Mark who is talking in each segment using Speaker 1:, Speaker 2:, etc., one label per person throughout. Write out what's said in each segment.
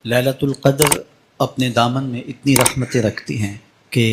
Speaker 1: لیلۃ القدر اپنے دامن میں اتنی رحمتیں رکھتی ہیں کہ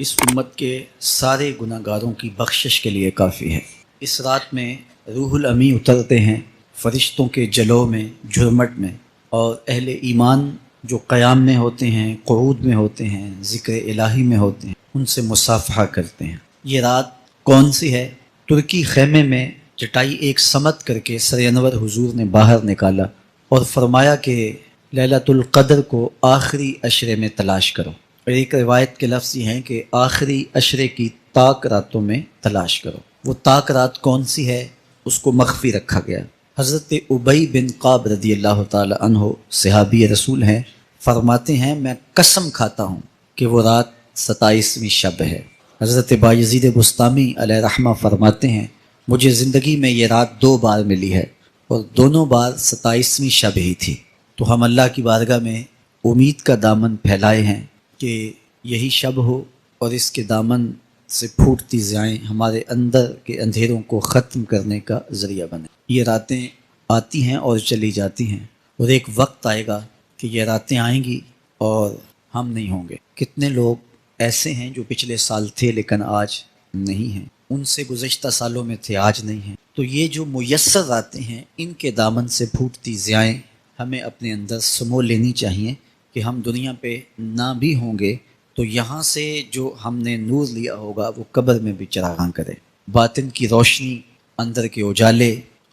Speaker 1: اس امت کے سارے گناہ گاروں کی بخشش کے لیے کافی ہے۔ اس رات میں روح الامی اترتے ہیں فرشتوں کے جلو میں، جھرمٹ میں، اور اہل ایمان جو قیام میں ہوتے ہیں، قعود میں ہوتے ہیں، ذکر الہی میں ہوتے ہیں، ان سے مصافحہ کرتے ہیں۔ یہ رات کون سی ہے؟ ترکی خیمے میں چٹائی ایک سمت کر کے سر انور حضور نے باہر نکالا اور فرمایا کہ لیلۃ القدر کو آخری عشرے میں تلاش کرو، اور ایک روایت کے لفظ یہ ہیں کہ آخری عشرے کی تاک راتوں میں تلاش کرو۔ وہ تاک رات کون سی ہے؟ اس کو مخفی رکھا گیا۔ حضرت ابی بن قعب رضی اللہ تعالی عنہ صحابی رسول ہیں، فرماتے ہیں میں قسم کھاتا ہوں کہ وہ رات 27ویں شب ہے۔ حضرت بایزید بستامی علیہ رحمہ فرماتے ہیں مجھے زندگی میں یہ رات 2 بار ملی ہے اور دونوں بار 27ویں شب ہی تھی۔ تو ہم اللہ کی بارگاہ میں امید کا دامن پھیلائے ہیں کہ یہی شب ہو اور اس کے دامن سے پھوٹتی ضیائیں ہمارے اندر کے اندھیروں کو ختم کرنے کا ذریعہ بنے۔ یہ راتیں آتی ہیں اور چلی جاتی ہیں، اور ایک وقت آئے گا کہ یہ راتیں آئیں گی اور ہم نہیں ہوں گے۔ کتنے لوگ ایسے ہیں جو پچھلے سال تھے لیکن آج نہیں ہیں، ان سے گزشتہ سالوں میں تھے آج نہیں ہیں۔ تو یہ جو میسر راتیں ہیں، ان کے دامن سے پھوٹتی ضیائیں ہمیں اپنے اندر سمو لینی چاہیے کہ ہم دنیا پہ نہ بھی ہوں گے تو یہاں سے جو ہم نے نور لیا ہوگا وہ قبر میں بھی چراغاں کرے۔ باطن کی روشنی، اندر کے اجالے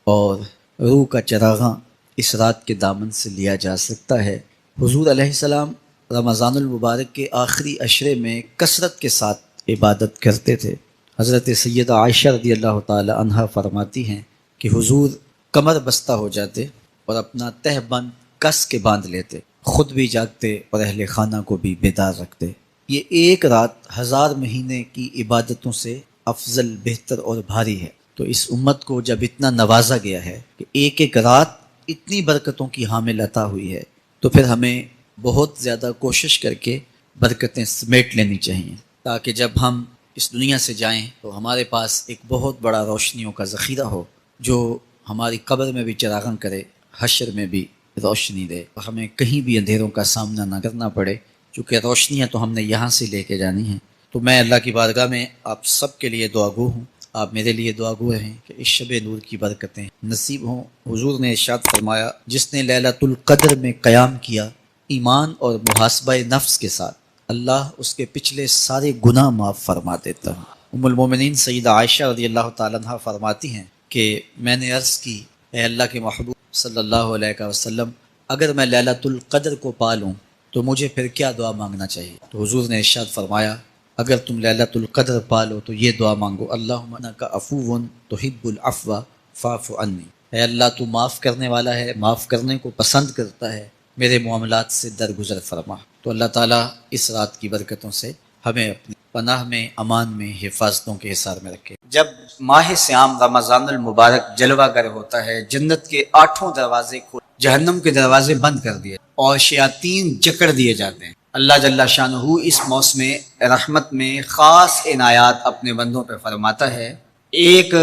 Speaker 1: اور روح کا چراغاں اس رات کے دامن سے لیا جا سکتا ہے۔ حضور علیہ السلام رمضان المبارک کے آخری عشرے میں کثرت کے ساتھ عبادت کرتے تھے۔ حضرت سیدہ عائشہ رضی اللہ تعالی عنہا فرماتی ہیں کہ حضور کمر بستہ ہو جاتے اور اپنا تہ بند کس کے باندھ لیتے، خود بھی جاگتے اور اہل خانہ کو بھی بیدار رکھتے۔ یہ ایک رات 1000 مہینے کی عبادتوں سے افضل، بہتر اور بھاری ہے۔ تو اس امت کو جب اتنا نوازا گیا ہے کہ ایک ایک رات اتنی برکتوں کی حامل عطا ہوئی ہے، تو پھر ہمیں بہت زیادہ کوشش کر کے برکتیں سمیٹ لینی چاہیے، تاکہ جب ہم اس دنیا سے جائیں تو ہمارے پاس ایک بہت بڑا روشنیوں کا ذخیرہ ہو جو ہماری قبر میں بھی چراغاں کرے، حشر میں بھی روشنی دے، اور ہمیں کہیں بھی اندھیروں کا سامنا نہ کرنا پڑے، چونکہ روشنیاں تو ہم نے یہاں سے لے کے جانی ہیں۔ تو میں اللہ کی بارگاہ میں آپ سب کے لیے دعا گو ہوں، آپ میرے لیے دعا گو رہیں کہ اس شب نور کی برکتیں نصیب ہوں۔ حضور نے ارشاد فرمایا جس نے لیلۃ القدر میں قیام کیا ایمان اور محاسبہ نفس کے ساتھ، اللہ اس کے پچھلے سارے گناہ معاف فرما دیتا ہے۔ ام المومنین سیدہ عائشہ رضی اللہ تعالیٰ عنہ فرماتی ہیں کہ میں نے عرض کی اے اللہ کے محبوب صلی اللہ علیہ وسلم، اگر میں لیلۃ القدر کو پا لوں تو مجھے پھر کیا دعا مانگنا چاہیے؟ تو حضور نے ارشاد فرمایا اگر تم لیلۃ القدر پا لو تو یہ دعا مانگو اللہم انک عفو تحب العفو فاعف عنی، اے اللہ تو معاف کرنے والا ہے، معاف کرنے کو پسند کرتا ہے، میرے معاملات سے درگزر فرما۔ تو اللہ تعالیٰ اس رات کی برکتوں سے ہمیں اپنی پناہ میں، امان میں، حفاظتوں کے حصار میں رکھے۔ جب ماہ صیام رمضان المبارک جلوہ گر ہوتا ہے، جنت کے 8 دروازے کھول، جہنم کے دروازے بند کر دیے اور شیاطین جکڑ دیے جاتے ہیں۔ اللہ جل شانہ اس موسم رحمت میں خاص عنایات اپنے بندوں پہ فرماتا ہے۔ ایک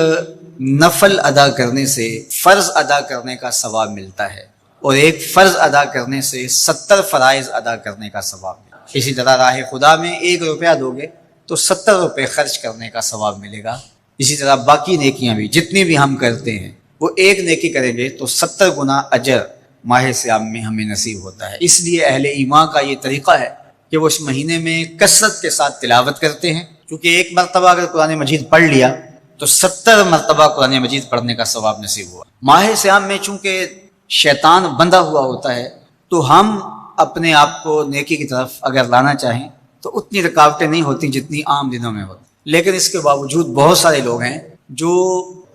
Speaker 1: نفل ادا کرنے سے فرض ادا کرنے کا ثواب ملتا ہے، اور ایک فرض ادا کرنے سے 70 فرائض ادا کرنے کا ثواب ملتا ہے۔ اسی طرح راہ خدا میں 1 روپیہ دو گے تو 70 روپے خرچ کرنے کا ثواب ملے گا۔ اسی طرح باقی نیکیاں بھی جتنی بھی ہم کرتے ہیں، وہ ایک نیکی کریں گے تو 70 گنا اجر ماہ صیام میں ہمیں نصیب ہوتا ہے۔ اس لیے اہل ایمان کا یہ طریقہ ہے کہ وہ اس مہینے میں کثرت کے ساتھ تلاوت کرتے ہیں، کیونکہ ایک مرتبہ اگر قرآن مجید پڑھ لیا تو 70 مرتبہ قرآن مجید پڑھنے کا ثواب نصیب ہوا۔ ماہ صیام میں چونکہ شیطان بندھا ہوا ہوتا ہے تو ہم اپنے آپ کو نیکی کی طرف اگر لانا چاہیں تو اتنی رکاوٹیں نہیں ہوتی جتنی عام دنوں میں ہوتی، لیکن اس کے باوجود بہت سارے لوگ ہیں جو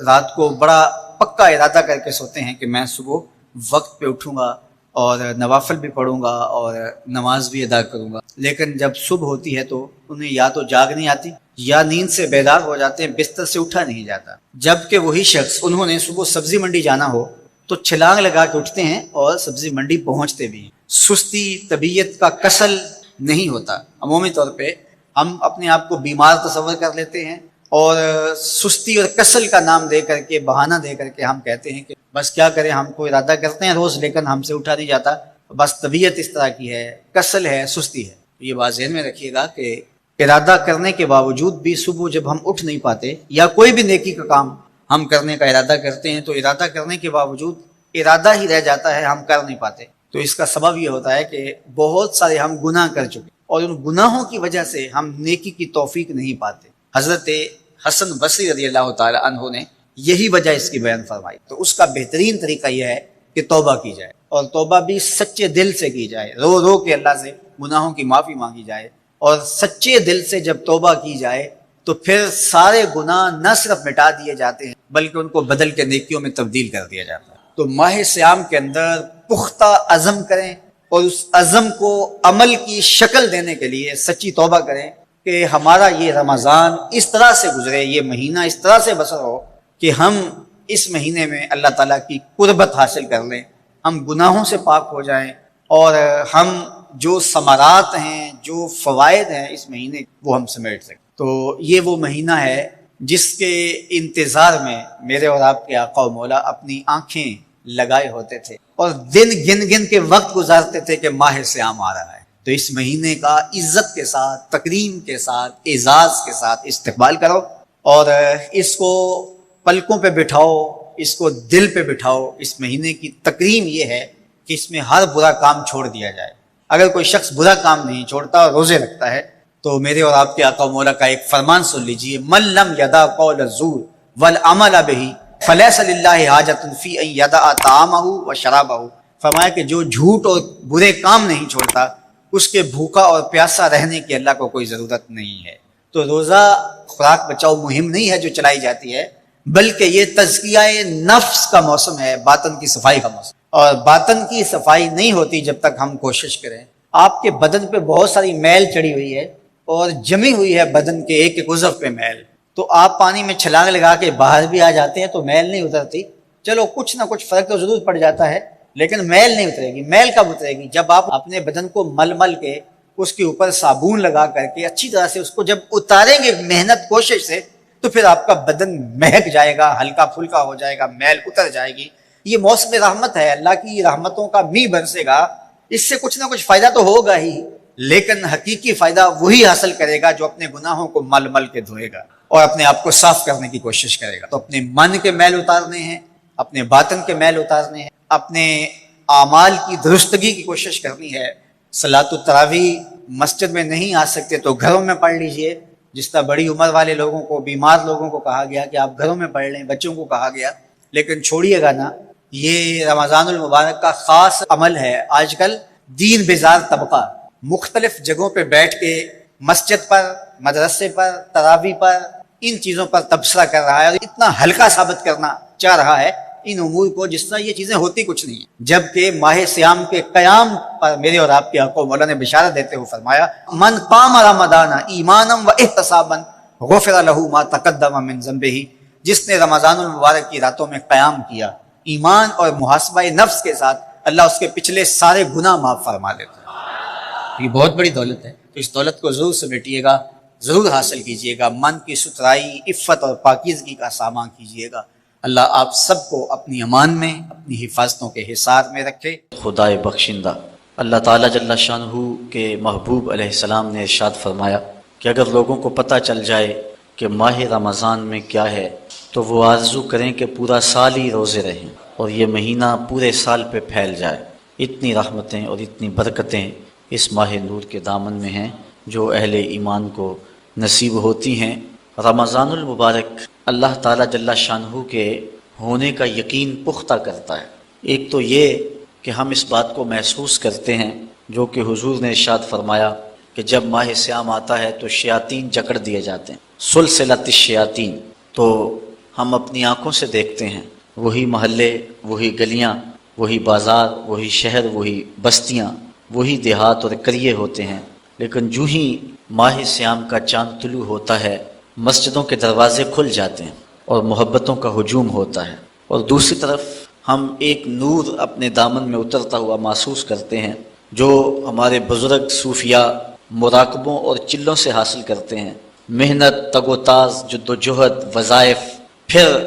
Speaker 1: رات کو بڑا پکا ارادہ کر کے سوتے ہیں کہ میں صبح وقت پہ اٹھوں گا اور نوافل بھی پڑھوں گا اور نماز بھی ادا کروں گا، لیکن جب صبح ہوتی ہے تو انہیں یا تو جاگ نہیں آتی یا نیند سے بیدار ہو جاتے ہیں، بستر سے اٹھا نہیں جاتا۔ جبکہ وہی شخص انہوں نے صبح سبزی منڈی جانا ہو تو چھلانگ لگا کے اٹھتے ہیں اور سبزی منڈی پہنچتے بھی ہیں۔ سستی، طبیعت کا کسل نہیں ہوتا۔ عمومی طور پہ ہم اپنے آپ کو بیمار تصور کر لیتے ہیں اور سستی اور کسل کا نام دے کر کے، بہانہ دے کر کے ہم کہتے ہیں کہ بس کیا کریں، ہم کو ارادہ کرتے ہیں روز لیکن ہم سے اٹھا نہیں جاتا، بس طبیعت اس طرح کی ہے، کسل ہے، سستی ہے۔ یہ بات ذہن میں رکھیے گا کہ ارادہ کرنے کے باوجود بھی صبح جب ہم اٹھ نہیں پاتے یا کوئی بھی نیکی کا کام ہم کرنے کا ارادہ کرتے ہیں تو ارادہ کرنے کے باوجود ارادہ ہی رہ جاتا ہے، ہم کر نہیں پاتے۔ تو اس کا سبب یہ ہوتا ہے کہ بہت سارے ہم گناہ کر چکے اور ان گناہوں کی وجہ سے ہم نیکی کی توفیق نہیں پاتے۔ حضرت حسن بصری رضی اللہ تعالی عنہ نے یہی وجہ اس کی بیان فرمائی۔ تو اس کا بہترین طریقہ یہ ہے کہ توبہ کی جائے، اور توبہ بھی سچے دل سے کی جائے، رو رو کے اللہ سے گناہوں کی معافی مانگی جائے، اور سچے دل سے جب توبہ کی جائے تو پھر سارے گناہ نہ صرف مٹا دیے جاتے ہیں بلکہ ان کو بدل کے نیکیوں میں تبدیل کر دیا جاتا ہے۔ تو ماہ صیام کے اندر پختہ عزم کریں اور اس عزم کو عمل کی شکل دینے کے لیے سچی توبہ کریں کہ ہمارا یہ رمضان اس طرح سے گزرے، یہ مہینہ اس طرح سے بسر ہو کہ ہم اس مہینے میں اللہ تعالیٰ کی قربت حاصل کر لیں، ہم گناہوں سے پاک ہو جائیں، اور ہم جو ثمرات ہیں، جو فوائد ہیں اس مہینے وہ ہم سمیٹ سکیں۔ تو یہ وہ مہینہ ہے جس کے انتظار میں میرے اور آپ کے آقا و مولا اپنی آنکھیں لگائے ہوتے تھے اور دن گن گن کے وقت گزارتے تھے کہ ماہ صیام آ رہا ہے۔ تو اس مہینے کا عزت کے ساتھ، تکریم کے ساتھ، اعزاز کے ساتھ استقبال کرو، اور اس کو پلکوں پہ بٹھاؤ، اس کو دل پہ بٹھاؤ۔ اس مہینے کی تکریم یہ ہے کہ اس میں ہر برا کام چھوڑ دیا جائے۔ اگر کوئی شخص برا کام نہیں چھوڑتا اور روزے رکھتا ہے تو میرے اور آپ کے آقا و مولا کا ایک فرمان سن لیجئے، من لم یدع قول الزور والعمل بہ فلیس للہ حاجۃ فی ان یدع طعامہ وشرابہ۔ فرمایا کہ جو جھوٹ اور برے کام نہیں چھوڑتا اس کے بھوکا اور پیاسا رہنے کی اللہ کو کوئی ضرورت نہیں ہے۔ تو روزہ خوراک بچاؤ مہم نہیں ہے جو چلائی جاتی ہے، بلکہ یہ تزکیہ نفس کا موسم ہے، باطن کی صفائی کا موسم۔ اور باطن کی صفائی نہیں ہوتی جب تک ہم کوشش کریں۔ آپ کے بدن پہ بہت ساری میل چڑھی ہوئی ہے اور جمی ہوئی ہے بدن کے ایک ایک عضو پہ میل، تو آپ پانی میں چھلانگ لگا کے باہر بھی آ جاتے ہیں تو میل نہیں اترتی۔ چلو کچھ نہ کچھ فرق تو ضرور پڑ جاتا ہے لیکن میل نہیں اترے گی۔ میل کب اترے گی؟ جب آپ اپنے بدن کو مل مل کے اس کے اوپر صابن لگا کر کے اچھی طرح سے اس کو جب اتاریں گے محنت کوشش سے تو پھر آپ کا بدن مہک جائے گا، ہلکا پھلکا ہو جائے گا، میل اتر جائے گی۔ یہ موسم رحمت ہے، اللہ کی رحمتوں کا می برسے گا، اس سے کچھ نہ کچھ فائدہ تو ہوگا ہی، لیکن حقیقی فائدہ وہی حاصل کرے گا جو اپنے گناہوں کو مل مل کے دھوئے گا اور اپنے آپ کو صاف کرنے کی کوشش کرے گا۔ تو اپنے من کے میل اتارنے ہیں، اپنے باطن کے میل اتارنے ہیں، اپنے اعمال کی درستگی کی کوشش کرنی ہے۔ صلاۃ التراویح مسجد میں نہیں آ سکتے تو گھروں میں پڑھ لیجئے، جس طرح بڑی عمر والے لوگوں کو، بیمار لوگوں کو کہا گیا کہ آپ گھروں میں پڑھ لیں، بچوں کو کہا گیا، لیکن چھوڑیے گا نہ۔ یہ رمضان المبارک کا خاص عمل ہے۔ آج کل دین بیزار طبقہ مختلف جگہوں پہ بیٹھ کے مسجد پر، مدرسے پر، تراویح پر، ان چیزوں پر تبصرہ کر رہا ہے اور اتنا ہلکا ثابت کرنا چاہ رہا ہے ان امور کو جس طرح یہ چیزیں ہوتی کچھ نہیں ہیں، جبکہ ماہ صیام کے قیام پر میرے اور آپ کے آقا مولا نے بشارت دیتے ہوئے فرمایا، من قام رمضان ایمانا و احتسابا غفر له ما تقدم من ذنبہ۔ جس نے رمضان المبارک کی راتوں میں قیام کیا ایمان اور محاسبہ نفس کے ساتھ، اللہ اس کے پچھلے سارے گناہ معاف فرما دیتا ہے۔ یہ بہت بڑی دولت ہے، تو اس دولت کو ضرور سمیٹیے گا، ضرور حاصل کیجیے گا، من کی ستھرائی، عفت اور پاکیزگی کا سامان کیجیے گا۔ اللہ آپ سب کو اپنی امان میں، اپنی حفاظتوں کے حصار میں رکھے۔ خدائے بخشندہ اللہ تعالیٰ جل شانہ کے محبوب علیہ السلام نے ارشاد فرمایا کہ اگر لوگوں کو پتہ چل جائے کہ ماہ رمضان میں کیا ہے تو وہ آرزو کریں کہ پورا سال ہی روزے رہیں اور یہ مہینہ پورے سال پہ پھیل جائے۔ اتنی رحمتیں اور اتنی برکتیں اس ماہ نور کے دامن میں ہیں جو اہل ایمان کو نصیب ہوتی ہیں۔ رمضان المبارک اللہ تعالیٰ جل شانہ کے ہونے کا یقین پختہ کرتا ہے۔ ایک تو یہ کہ ہم اس بات کو محسوس کرتے ہیں جو کہ حضور نے ارشاد فرمایا کہ جب ماہ صیام آتا ہے تو شیاطین جکڑ دیے جاتے ہیں، سلسلۃ الشیاطین۔ تو ہم اپنی آنکھوں سے دیکھتے ہیں وہی محلے، وہی گلیاں، وہی بازار، وہی شہر، وہی بستیاں، وہی دیہات اور قریے ہوتے ہیں، لیکن جو ہی ماہ صیام کا چاند طلوع ہوتا ہے مسجدوں کے دروازے کھل جاتے ہیں اور محبتوں کا ہجوم ہوتا ہے، اور دوسری طرف ہم ایک نور اپنے دامن میں اترتا ہوا محسوس کرتے ہیں جو ہمارے بزرگ صوفیاء مراقبوں اور چلوں سے حاصل کرتے ہیں، محنت، تگ و تاز، جد و جہد، وظائف، پھر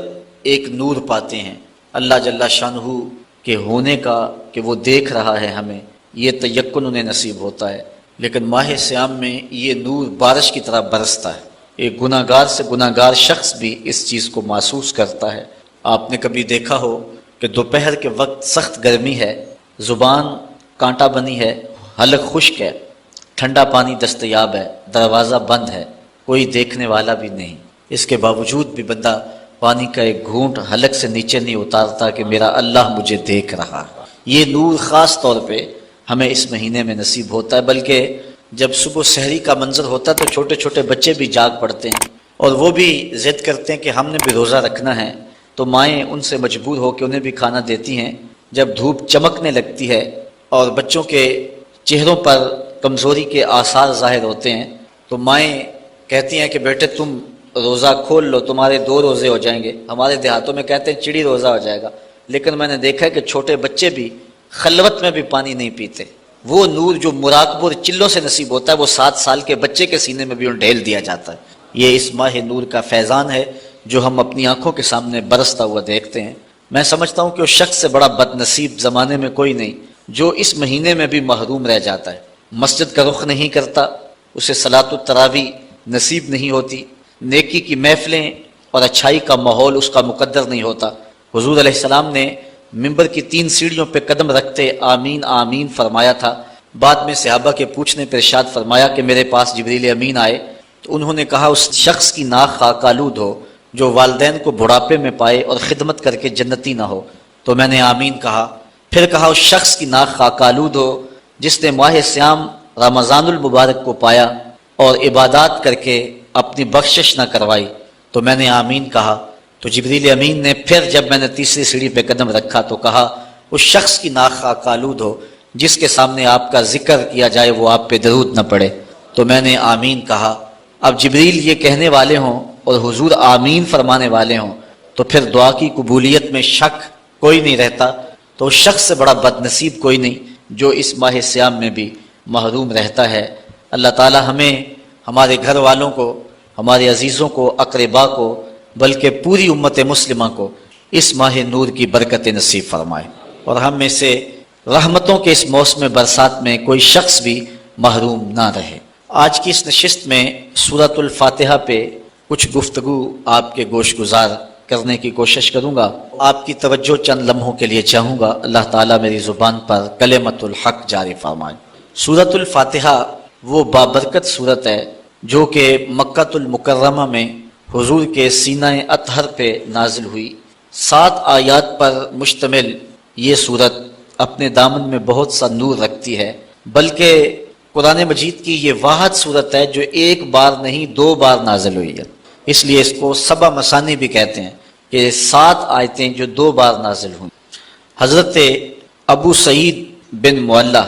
Speaker 1: ایک نور پاتے ہیں اللہ جل شانہ کے ہونے کا، کہ وہ دیکھ رہا ہے ہمیں، یہ تیقن انہیں نصیب ہوتا ہے، لیکن ماہ سیام میں یہ نور بارش کی طرح برستا ہے۔ ایک گناہ گار سے گناہ گار شخص بھی اس چیز کو محسوس کرتا ہے۔ آپ نے کبھی دیکھا ہو کہ دوپہر کے وقت سخت گرمی ہے، زبان کانٹا بنی ہے، حلق خشک ہے، ٹھنڈا پانی دستیاب ہے، دروازہ بند ہے، کوئی دیکھنے والا بھی نہیں، اس کے باوجود بھی بندہ پانی کا ایک گھونٹ حلق سے نیچے نہیں اتارتا کہ میرا اللہ مجھے دیکھ رہا ہے۔ یہ نور خاص طور پہ ہمیں اس مہینے میں نصیب ہوتا ہے، بلکہ جب صبح سحری کا منظر ہوتا ہے تو چھوٹے چھوٹے بچے بھی جاگ پڑتے ہیں اور وہ بھی ضد کرتے ہیں کہ ہم نے بھی روزہ رکھنا ہے، تو مائیں ان سے مجبور ہو کے انہیں بھی کھانا دیتی ہیں۔ جب دھوپ چمکنے لگتی ہے اور بچوں کے چہروں پر کمزوری کے آثار ظاہر ہوتے ہیں تو مائیں کہتی ہیں کہ بیٹے تم روزہ کھول لو، تمہارے 2 روزے ہو جائیں گے۔ ہمارے دیہاتوں میں کہتے ہیں چڑی روزہ ہو جائے گا، لیکن میں نے دیکھا ہے کہ چھوٹے بچے بھی خلوت میں بھی پانی نہیں پیتے۔ وہ نور جو مراقبہ اور چلوں سے نصیب ہوتا ہے وہ 7 سال کے بچے کے سینے میں بھی ڈھیل دیا جاتا ہے۔ یہ اس ماہ نور کا فیضان ہے جو ہم اپنی آنکھوں کے سامنے برستا ہوا دیکھتے ہیں۔ میں سمجھتا ہوں کہ اس شخص سے بڑا بد نصیب زمانے میں کوئی نہیں جو اس مہینے میں بھی محروم رہ جاتا ہے، مسجد کا رخ نہیں کرتا، اسے صلاۃ التراویح نصیب نہیں ہوتی، نیکی کی محفلیں اور اچھائی کا ماحول اس کا مقدر نہیں ہوتا۔ حضور علیہ السلام نے ممبر کی 3 سیڑھیوں پہ قدم رکھتے آمین آمین فرمایا تھا۔ بعد میں صحابہ کے پوچھنے پر ارشاد فرمایا کہ میرے پاس جبریل امین آئے تو انہوں نے کہا اس شخص کی ناک خاک آلود ہو جو والدین کو بڑھاپے میں پائے اور خدمت کر کے جنتی نہ ہو، تو میں نے آمین کہا۔ پھر کہا اس شخص کی ناک خاک آلود ہو جس نے ماہ سیام رمضان المبارک کو پایا اور عبادات کر کے اپنی بخشش نہ کروائی، تو میں نے آمین کہا۔ تو جبریل امین نے پھر جب میں نے تیسری سیڑھی پہ قدم رکھا تو کہا اس شخص کی ناک خاک آلود ہو جس کے سامنے آپ کا ذکر کیا جائے وہ آپ پہ درود نہ پڑے، تو میں نے آمین کہا۔ اب جبریل یہ کہنے والے ہوں اور حضور آمین فرمانے والے ہوں تو پھر دعا کی قبولیت میں شک کوئی نہیں رہتا، تو اس شخص سے بڑا بد نصیب کوئی نہیں جو اس ماہ سیام میں بھی محروم رہتا ہے۔ اللہ تعالی ہمیں، ہمارے گھر والوں کو، ہمارے عزیزوں کو، اقربا کو، بلکہ پوری امت مسلمہ کو اس ماہ نور کی برکت نصیب فرمائے اور ہم میں سے رحمتوں کے اس موسم برسات میں کوئی شخص بھی محروم نہ رہے۔ آج کی اس نشست میں سورۃ الفاتحہ پہ کچھ گفتگو آپ کے گوش گزار کرنے کی کوشش کروں گا۔ آپ کی توجہ چند لمحوں کے لیے چاہوں گا، اللہ تعالیٰ میری زبان پر کلمۃ الحق جاری فرمائے۔ سورۃ الفاتحہ وہ بابرکت سورت ہے جو کہ مکہ المکرمہ میں حضور کے سینہ اطہر پہ نازل ہوئی۔ 7 آیات پر مشتمل یہ سورت اپنے دامن میں بہت سا نور رکھتی ہے، بلکہ قرآن مجید کی یہ واحد سورت ہے جو 1 بار نہیں 2 بار نازل ہوئی ہے، اس لیے اس کو 7 مثانی بھی کہتے ہیں کہ 7 آیتیں جو 2 بار نازل ہوئی۔ حضرت ابو سعید بن معلہ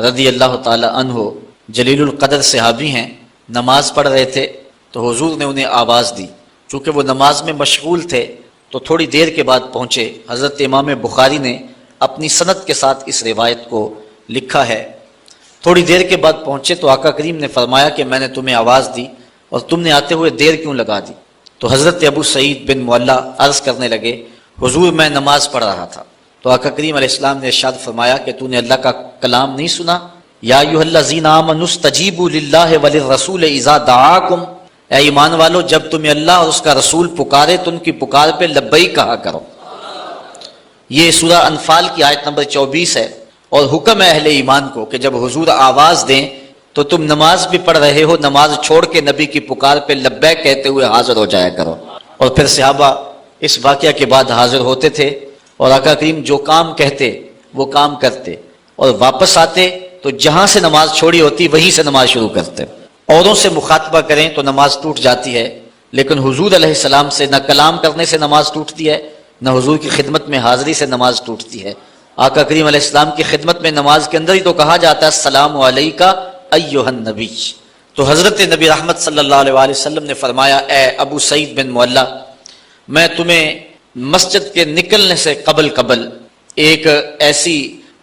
Speaker 1: رضی اللہ تعالی عنہ جلیل القدر صحابی ہیں، نماز پڑھ رہے تھے تو حضور نے انہیں آواز دی، چونکہ وہ نماز میں مشغول تھے تو تھوڑی دیر کے بعد پہنچے۔ حضرت امام بخاری نے اپنی سند کے ساتھ اس روایت کو لکھا ہے۔ تھوڑی دیر کے بعد پہنچے تو آقا کریم نے فرمایا کہ میں نے تمہیں آواز دی اور تم نے آتے ہوئے دیر کیوں لگا دی؟ تو حضرت ابو سعید بن معلہ عرض کرنے لگے حضور میں نماز پڑھ رہا تھا۔ تو آقا کریم علیہ السلام نے ارشاد فرمایا کہ تو نے اللہ کا کلام نہیں سنا؟ یا ایھا الذین آمنوا استجیبوا للہ وللرسول اذا دعاکم، اے ایمان والو جب تمہیں اللہ اور اس کا رسول پکارے تو ان کی پکار پہ لبیک کہا کرو۔ یہ سورہ انفال کی آیت نمبر 24 ہے، اور حکم ہے اہل ایمان کو کہ جب حضور آواز دیں تو تم نماز بھی پڑھ رہے ہو، نماز چھوڑ کے نبی کی پکار پہ لبیک کہتے ہوئے حاضر ہو جایا کرو۔ اور پھر صحابہ اس واقعہ کے بعد حاضر ہوتے تھے اور آقا کریم جو کام کہتے وہ کام کرتے، اور واپس آتے تو جہاں سے نماز چھوڑی ہوتی وہیں سے نماز شروع کرتے۔ اوروں سے مخاطبہ کریں تو نماز ٹوٹ جاتی ہے، لیکن حضور علیہ السلام سے نہ کلام کرنے سے نماز ٹوٹتی ہے، نہ حضور کی خدمت میں حاضری سے نماز ٹوٹتی ہے۔ آقا کریم علیہ السلام کی خدمت میں نماز کے اندر ہی تو کہا جاتا ہے السلام علیکہ ایھا النبی۔ تو حضرت نبی رحمت صلی اللہ علیہ وآلہ وسلم نے فرمایا اے ابو سعید بن معلہ، میں تمہیں مسجد کے نکلنے سے قبل ایک ایسی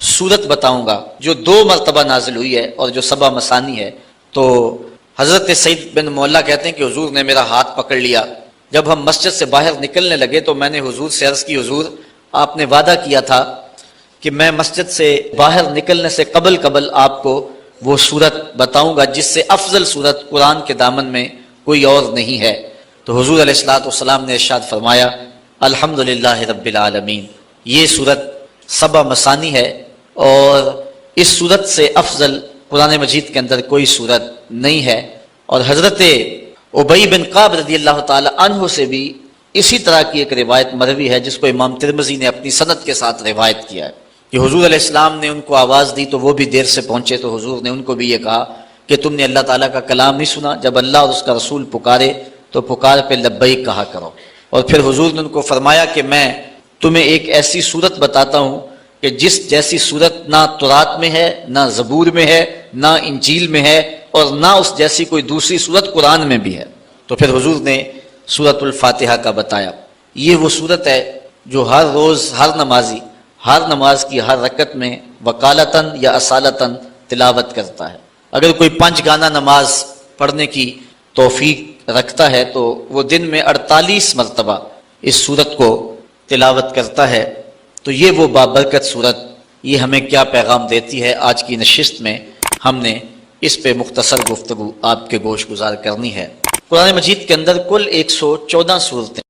Speaker 1: سورت بتاؤں گا جو 2 مرتبہ نازل ہوئی ہے اور جو 7 مثانی ہے۔ تو حضرت سعید بن معلہ کہتے ہیں کہ حضور نے میرا ہاتھ پکڑ لیا، جب ہم مسجد سے باہر نکلنے لگے تو میں نے حضور سے عرض کی حضور آپ نے وعدہ کیا تھا کہ میں مسجد سے باہر نکلنے سے قبل آپ کو وہ صورت بتاؤں گا جس سے افضل صورت قرآن کے دامن میں کوئی اور نہیں ہے۔ تو حضور علیہ الصلوۃ والسلام نے ارشاد فرمایا الحمدللہ رب العالمین، یہ صورت 7 مثانی ہے اور اس صورت سے افضل قرآن مجید کے اندر کوئی صورت نہیں ہے۔ اور حضرت ابی بن کعب رضی اللہ تعالی عنہ سے بھی اسی طرح کی ایک روایت مروی ہے جس کو امام ترمذی نے اپنی سند کے ساتھ روایت کیا ہے کہ حضور علیہ السلام نے ان کو آواز دی تو وہ بھی دیر سے پہنچے، تو حضور نے ان کو بھی یہ کہا کہ تم نے اللہ تعالیٰ کا کلام نہیں سنا، جب اللہ اور اس کا رسول پکارے تو پکار پہ لبیک کہا کرو۔ اور پھر حضور نے ان کو فرمایا کہ میں تمہیں ایک ایسی صورت بتاتا ہوں کہ جس جیسی صورت نہ تورات میں ہے، نہ زبور میں ہے، نہ انجیل میں ہے، اور نہ اس جیسی کوئی دوسری صورت قرآن میں بھی ہے۔ تو پھر حضور نے سورۃ الفاتحہ کا بتایا۔ یہ وہ صورت ہے جو ہر روز ہر نمازی ہر نماز کی ہر رکعت میں وکالتاً یا اصالتاً تلاوت کرتا ہے۔ اگر کوئی 5 گانا نماز پڑھنے کی توفیق رکھتا ہے تو وہ دن میں 48 مرتبہ اس صورت کو تلاوت کرتا ہے۔ تو یہ وہ بابرکت صورت، یہ ہمیں کیا پیغام دیتی ہے؟ آج کی نشست میں ہم نے اس پہ مختصر گفتگو آپ کے گوش گزار کرنی ہے۔ قرآن مجید کے اندر کل 114 صورتیں